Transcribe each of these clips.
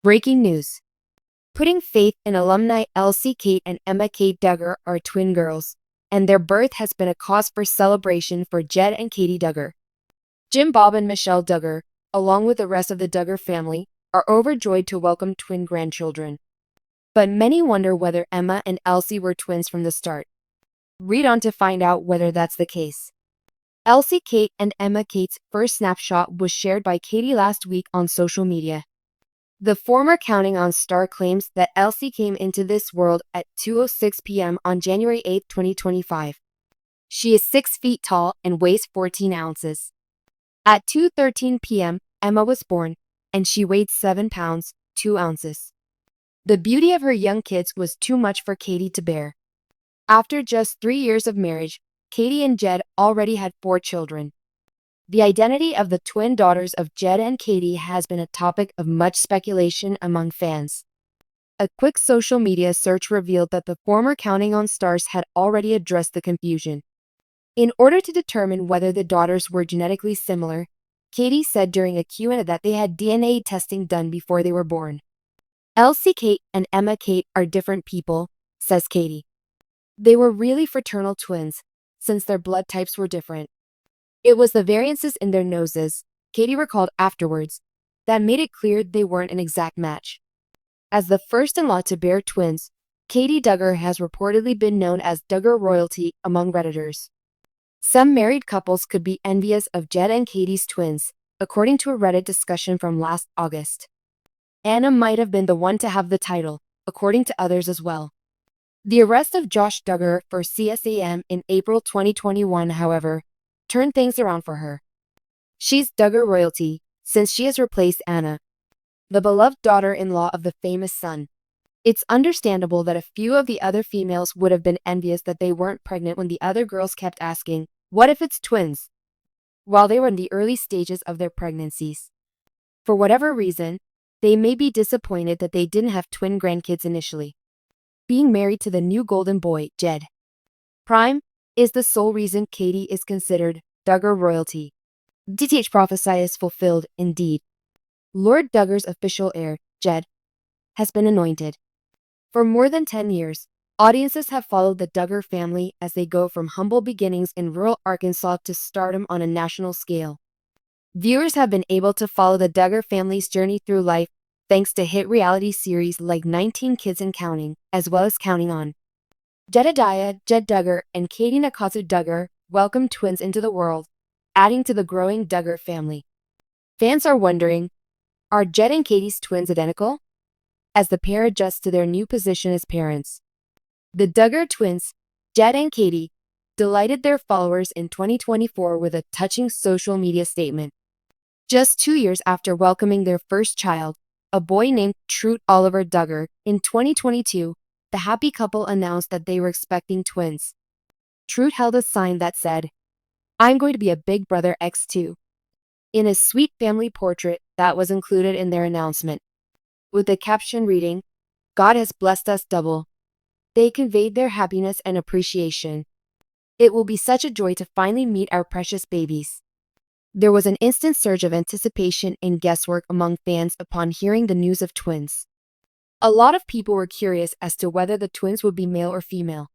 Breaking news. Putting faith in alumni Elsie Kate and Emma Kate Duggar are twin girls, and their birth has been a cause for celebration for Jed and Katey Duggar. Jim, Bob, and Michelle Duggar, along with the rest of the Duggar family, are overjoyed to welcome twin grandchildren. But many wonder whether Emma and Elsie were twins from the start. Read on to find out whether that's the case. Elsie Kate and Emma Kate's first snapshot was shared by Katey last week on social media. The former Counting On star claims that Elsie came into this world at 2:06 p.m. on January 8, 2025. She is 6 feet tall and weighs 14 ounces. At 2:13 p.m., Emma was born, and she weighed 7 pounds, 2 ounces. The beauty of her young kids was too much for Katey to bear. After just 3 years of marriage, Katey and Jed already had 4 children. The identity of the twin daughters of Jed and Katey has been a topic of much speculation among fans. A quick social media search revealed that the former Counting On stars had already addressed the confusion. In order to determine whether the daughters were genetically similar, Katey said during a Q&A that they had DNA testing done before they were born. Elsie Kate and Emma Kate are different people, says Katey. They were really fraternal twins, since their blood types were different. It was the variances in their noses, Katey recalled afterwards, that made it clear they weren't an exact match. As the first-in-law to bear twins, Katey Duggar has reportedly been known as Duggar royalty among Redditors. Some married couples could be envious of Jed and Katey's twins, according to a Reddit discussion from last August. Anna might have been the one to have the title, according to others as well. The arrest of Josh Duggar for CSAM in April 2021, however, turned things around for her. She's Duggar royalty, since she has replaced Anna, the beloved daughter-in-law of the famous son. It's understandable that a few of the other females would have been envious that they weren't pregnant when the other girls kept asking, "What if it's twins?" while they were in the early stages of their pregnancies. For whatever reason, they may be disappointed that they didn't have twin grandkids initially. Being married to the new golden boy, Jed Prime, is the sole reason Katey is considered Duggar royalty. DTH prophecy is fulfilled, indeed. Lord Duggar's official heir, Jed, has been anointed. For more than 10 years, audiences have followed the Duggar family as they go from humble beginnings in rural Arkansas to stardom on a national scale. Viewers have been able to follow the Duggar family's journey through life thanks to hit reality series like 19 Kids and Counting, as well as Counting On. Jedidiah, Jed Duggar, and Katey Nakatsu Duggar welcomed twins into the world, adding to the growing Duggar family. Fans are wondering, are Jed and Katey's twins identical? As the pair adjust to their new position as parents. The Duggar twins, Jed and Katey, delighted their followers in 2024 with a touching social media statement. Just 2 years after welcoming their first child, a boy named Truett Oliver Duggar, in 2022, the happy couple announced that they were expecting twins. Truett held a sign that said, "I'm going to be a big brother X2," in a sweet family portrait that was included in their announcement. With the caption reading, "God has blessed us double." They conveyed their happiness and appreciation. "It will be such a joy to finally meet our precious babies." There was an instant surge of anticipation and guesswork among fans upon hearing the news of twins. A lot of people were curious as to whether the twins would be male or female.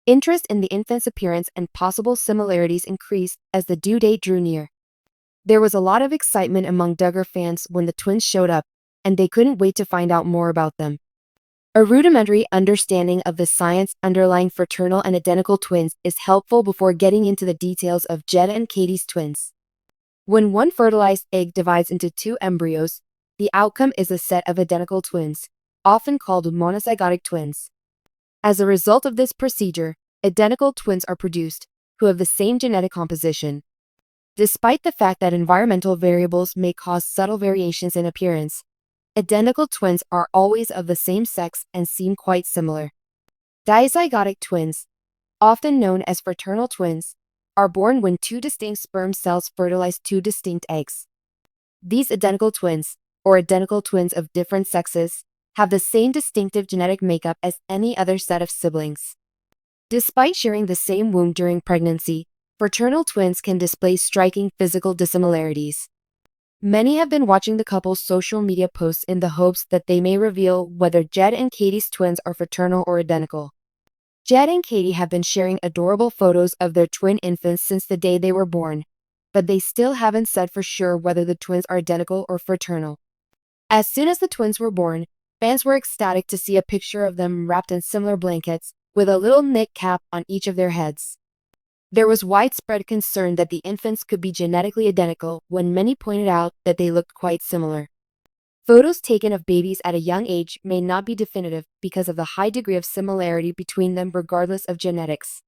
Interest in the infant's appearance and possible similarities increased as the due date drew near. There was a lot of excitement among Duggar fans when the twins showed up, and they couldn't wait to find out more about them. A rudimentary understanding of the science underlying fraternal and identical twins is helpful before getting into the details of Jed and Katey's twins. When one fertilized egg divides into 2 embryos, the outcome is a set of identical twins, often called monozygotic twins. As a result of this procedure, identical twins are produced, who have the same genetic composition. Despite the fact that environmental variables may cause subtle variations in appearance, identical twins are always of the same sex and seem quite similar. Dizygotic twins, often known as fraternal twins, are born when 2 distinct sperm cells fertilize 2 distinct eggs. These identical twins, or identical twins of different sexes, have the same distinctive genetic makeup as any other set of siblings. Despite sharing the same womb during pregnancy, fraternal twins can display striking physical dissimilarities. Many have been watching the couple's social media posts in the hopes that they may reveal whether Jed and Katey's twins are fraternal or identical. Jed and Katey have been sharing adorable photos of their twin infants since the day they were born, but they still haven't said for sure whether the twins are identical or fraternal. As soon as the twins were born, fans were ecstatic to see a picture of them wrapped in similar blankets, with a little knit cap on each of their heads. There was widespread concern that the infants could be genetically identical when many pointed out that they looked quite similar. Photos taken of babies at a young age may not be definitive because of the high degree of similarity between them regardless of genetics.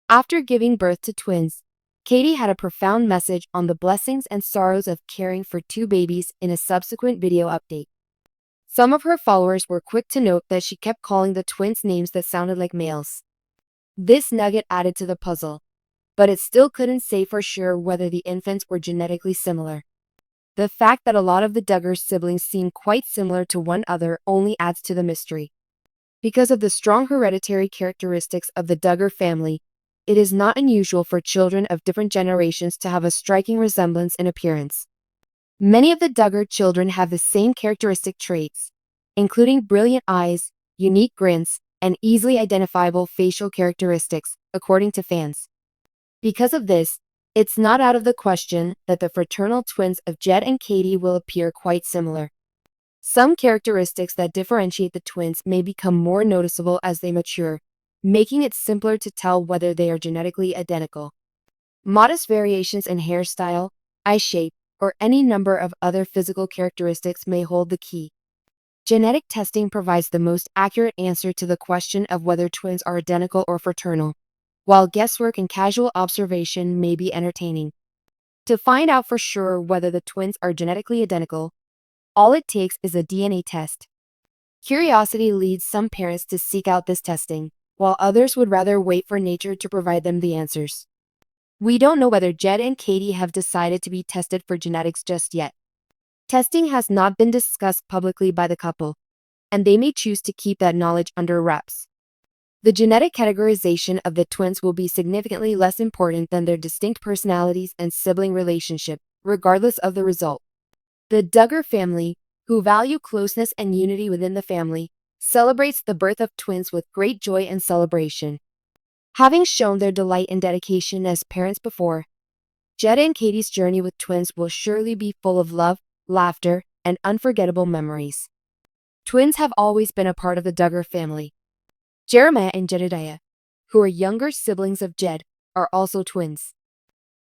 After giving birth to twins, Katey had a profound message on the blessings and sorrows of caring for two babies in a subsequent video update. Some of her followers were quick to note that she kept calling the twins names that sounded like males. This nugget added to the puzzle, but it still couldn't say for sure whether the infants were genetically similar. The fact that a lot of the Duggar siblings seem quite similar to one another only adds to the mystery. Because of the strong hereditary characteristics of the Duggar family, it is not unusual for children of different generations to have a striking resemblance in appearance. Many of the Duggar children have the same characteristic traits, including brilliant eyes, unique grins, and easily identifiable facial characteristics, according to fans. Because of this, it's not out of the question that the fraternal twins of Jed and Katey will appear quite similar. Some characteristics that differentiate the twins may become more noticeable as they mature, making it simpler to tell whether they are genetically identical. Modest variations in hairstyle, eye shape, or any number of other physical characteristics may hold the key. Genetic testing provides the most accurate answer to the question of whether twins are identical or fraternal, while guesswork and casual observation may be entertaining. To find out for sure whether the twins are genetically identical, all it takes is a DNA test. Curiosity leads some parents to seek out this testing, while others would rather wait for nature to provide them the answers. We don't know whether Jed and Katey have decided to be tested for genetics just yet. Testing has not been discussed publicly by the couple, and they may choose to keep that knowledge under wraps. The genetic categorization of the twins will be significantly less important than their distinct personalities and sibling relationship, regardless of the result. The Duggar family, who value closeness and unity within the family, celebrates the birth of twins with great joy and celebration. Having shown their delight and dedication as parents before, Jed and Katey's journey with twins will surely be full of love, laughter, and unforgettable memories. Twins have always been a part of the Duggar family. Jeremiah and Jedidiah, who are younger siblings of Jed, are also twins.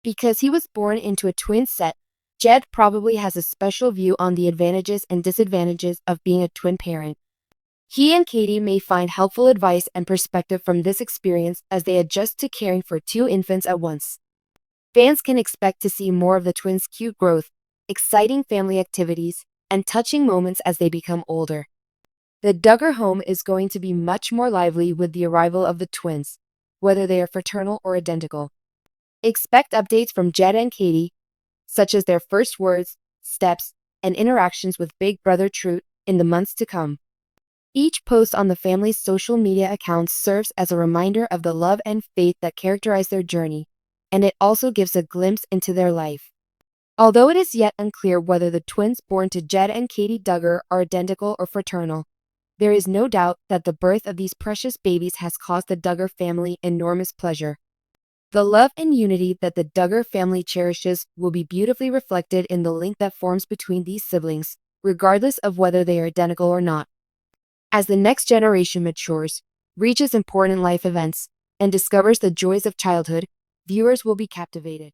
Because he was born into a twin set, Jed probably has a special view on the advantages and disadvantages of being a twin parent. He and Katey may find helpful advice and perspective from this experience as they adjust to caring for two infants at once. Fans can expect to see more of the twins' cute growth, exciting family activities, and touching moments as they become older. The Duggar home is going to be much more lively with the arrival of the twins, whether they are fraternal or identical. Expect updates from Jed and Katey, such as their first words, steps, and interactions with Big Brother Truth in the months to come. Each post on the family's social media accounts serves as a reminder of the love and faith that characterize their journey, and it also gives a glimpse into their life. Although it is yet unclear whether the twins born to Jed and Katey Duggar are identical or fraternal, there is no doubt that the birth of these precious babies has caused the Duggar family enormous pleasure. The love and unity that the Duggar family cherishes will be beautifully reflected in the link that forms between these siblings, regardless of whether they are identical or not. As the next generation matures, reaches important life events, and discovers the joys of childhood, viewers will be captivated.